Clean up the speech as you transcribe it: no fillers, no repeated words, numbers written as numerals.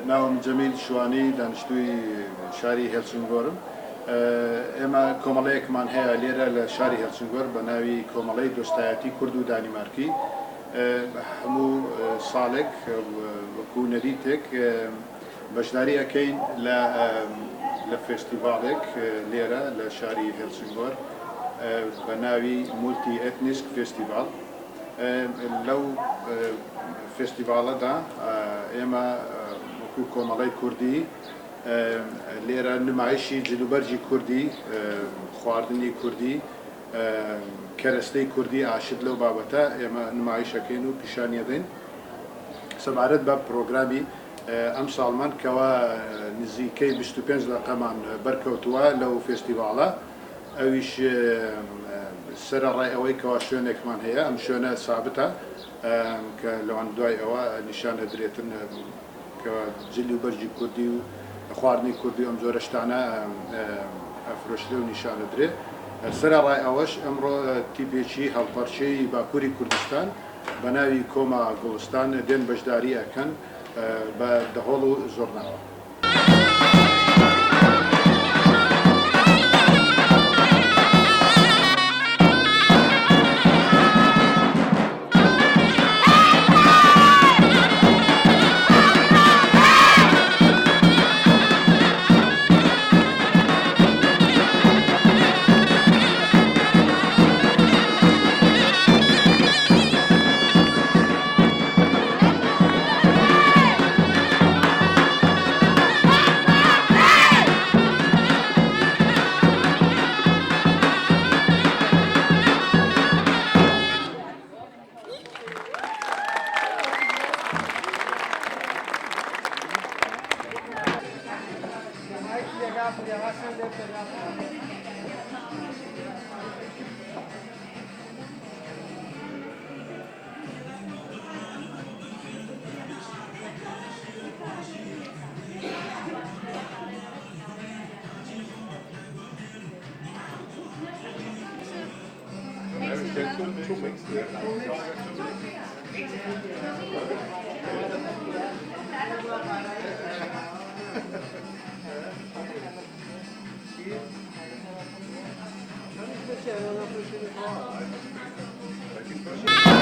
ناوم جەمیل شوانی دانیشتووی شاری هێلسینگۆرم. ئێمە کۆمەڵەیەکمان هەیە لێرە لە شاری هێلسینگۆر بە ناوی کۆمەڵەی دۆستایەتی کورد و دانیمارکی. هەموو ساڵێک وەکو نەریتێک بەشداری ئەەکەین لە فێستیڤالێک لێرە لە شاری هێلسینگۆر بە ناوی Multietnisk Festival. لەو فێستیڤالەدا ئێمە وەکو کۆمەڵەی کوردی لێرە نمایشی جلوبەرجی کوردی، خواردنی کوردی، کەرەستەی کوردی ئاشت لەو بابەتە ئێمە نمایشەکەین و پیشانیەدەین سەبارەت بە پرۆگرامی ئەم ساڵمان کەوا نزیکەی 25 دقەمان بەرکەوتووە لەو فێستیڤالە. ئەویش سەرەڕای ئەوەی کەوا شوێنێکمان هەیە، ئەم شوێنە سابتە کە لەوان دوای ئەوە نیشانە درێتن کەوا جلوبەرجی کوردی و خواردنی کوردی ئەم جۆرە شتانە ئەفرۆشرێ و نیشانە درێ. سەرەڕای ئەوەش ئەمڕۆ تیپێکی هەڵپەرچەی باکووری کوردستان بە ناوی کۆما گوڵستان دێن بەشداری ئەکەن بە دەهۆڵ و زۆرناوە. Thank you.